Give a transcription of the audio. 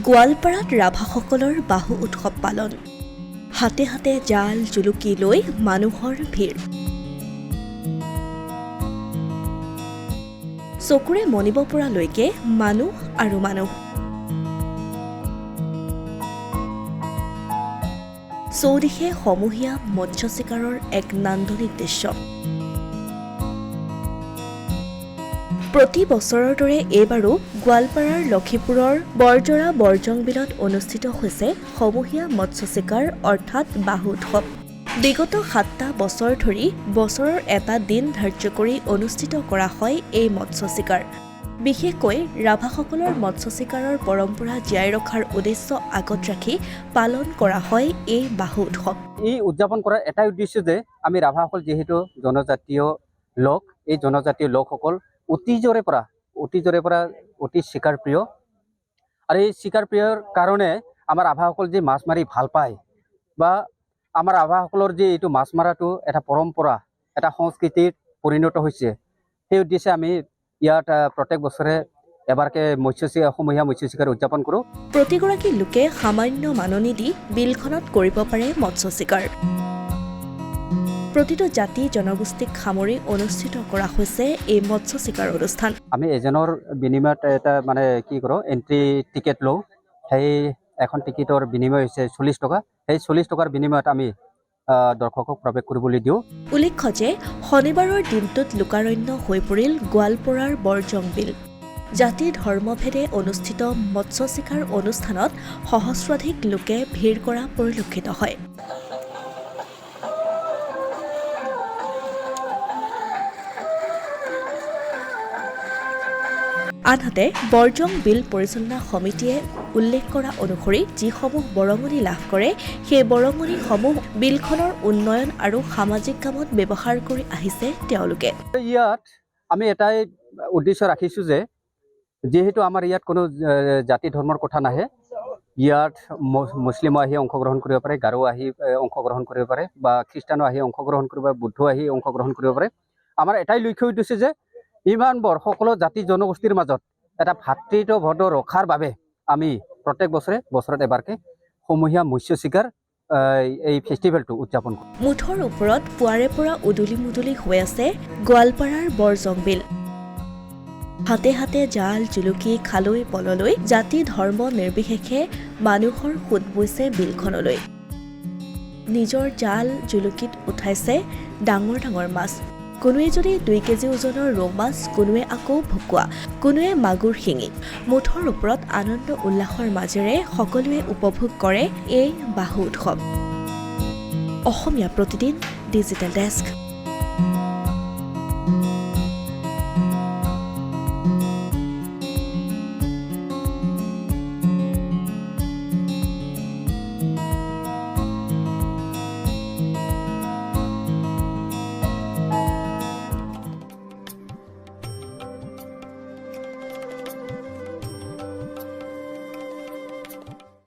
গোৱালপাৰাত ৰাভাসকলৰ বাহু উৎসৱ পালন। হাতে হাতে জাল জুলুকি লৈ মানুহৰ ভিৰ। চকুৰে মনিব পৰালৈকে মানুহ আৰু মানুহ। চৌদিশে সমূহীয়া মৎস্য চিকাৰৰ এক নান্দনিক দৃশ্য। প্ৰতি বছৰৰ দৰে এইবাৰো গোৱালপাৰাৰ লক্ষীপুৰৰ বৰজৰা বৰজং বিলত অনুষ্ঠিত হৈছে সমূহীয়া মৎস্য চিকাৰ অৰ্থাৎ বাহু উৎসৱ। বিগত 7টা বছৰ ধৰি বছৰৰ এটা দিন ধাৰ্য কৰি অনুষ্ঠিত কৰা হয় এই মৎস্য চিকাৰ। বিশেষকৈ ৰাভাসকলৰ মৎস্য চিকাৰৰ পৰম্পৰা জীয়াই ৰখাৰ উদ্দেশ্য আগত ৰাখি পালন কৰা হয় এই বাহু উৎসৱ। এই উদযাপন কৰাৰ এটাই উদ্দেশ্য যে আমি ৰাভাসকল যিহেতু জনজাতীয় লোক, এই জনজাতীয় লোকসকল অতীজৰে পৰা অতি শিকাৰ প্ৰিয়। আৰু এই শিকাৰ প্ৰিয়ৰ কাৰণে আমাৰ ৰাভাসকল যে মাছ মাৰি ভাল পায় বা আমাৰ ৰাভাসকলৰ যে এইটো মাছ মৰাটো এটা পৰম্পৰা, এটা সংস্কৃতিত পৰিণত হৈছে, সেই উদ্দেশ্যে আমি ইয়াত প্ৰত্যেক বছৰে এবাৰকে সমূহীয়া মৎস্য চিকাৰ উদযাপন কৰোঁ। প্ৰতিগৰাকী লোকে সামান্য মাননি দি বিলখনত কৰিব পাৰে মৎস্য চিকাৰ। প্ৰতিটো জাতি জনগোষ্ঠীক সামৰি অনুষ্ঠিত কৰা হৈছে এই মৎস্য চিকাৰ অনুষ্ঠান। আমি এজনৰ বিনিময়ত এটা কি কৰোঁ, এণ্ট্ৰি টিকেট লওঁ। সেই এখন টিকেটৰ বিনিময় হৈছে 40 টকা। সেই 40 টকাৰ বিনিময়ত আমি দৰ্শকক প্ৰৱেশ কৰিবলৈ দিওঁ। উল্লেখ্য যে শনিবাৰৰ দিনটোত লোকাৰণ্য হৈ পৰিল গোৱালপাৰাৰ বৰজং বিল। জাতি ধৰ্মভেদে অনুষ্ঠিত মৎস্য চিকাৰ অনুষ্ঠানত সহস্ৰাধিক লোকে ভিৰ কৰা পৰিলক্ষিত হয়। আনহাতে বৰজং বিল পৰিচালনা সমিতিয়ে উল্লেখ কৰা অনুসৰি যিসমূহ বৰঙণি লাভ কৰে সেই বৰঙণিসমূহ বিলখনৰ উন্নয়ন আৰু সামাজিক কামত ব্যৱহাৰ কৰি আহিছে তেওঁলোকে। ইয়াত আমি এটাই উদ্দেশ্য ৰাখিছোঁ যে যিহেতু আমাৰ ইয়াত কোনো জাতি ধৰ্মৰ কথা নাহে, ইয়াত মুছলিমো আহি অংশগ্ৰহণ কৰিব পাৰে, গাৰো আহি অংশগ্ৰহণ কৰিব পাৰে বা খ্ৰীষ্টানো আহি অংশগ্ৰহণ কৰিব পাৰে, বুদ্ধ আহি অংশগ্ৰহণ কৰিব পাৰে। আমাৰ এটাই লক্ষ্য উদ্দেশ্য যে ইমানবোৰ সকলো জাতি জনগোষ্ঠীৰ মাজত এটা ভাতৃত্ববোধ ৰখাৰ বাবে আমি প্ৰত্যেক বছৰত এবাৰকে সমূহীয়া মৎস্য চিকাৰ এই ফেষ্টিভেলটো উদযাপন কৰোঁ। মুঠৰ ওপৰত পুৱাৰে পৰা উদুলি মুদুলি হৈ আছে গোৱালপাৰাৰ বৰজং বিল। হাতে হাতে জাল জুলুকি খালৈ পললৈ জাতি ধৰ্ম নিৰ্বিশেষে মানুহৰ সোঁত বৈছে বিলখনলৈ। নিজৰ জাল জুলুকিত উঠাইছে ডাঙৰ ডাঙৰ মাছ। কোনোৱে যদি 2 কেজি ওজনৰ ৰৌ মাছ, কোনোৱে আকৌ ভকুৱা, কোনোৱে মাগুৰ শিঙি। মুঠৰ ওপৰত আনন্দ উল্লাসৰ মাজেৰে সকলোৱে উপভোগ কৰে এই বাহু উৎসৱ। Asomiya Pratidin digital desk.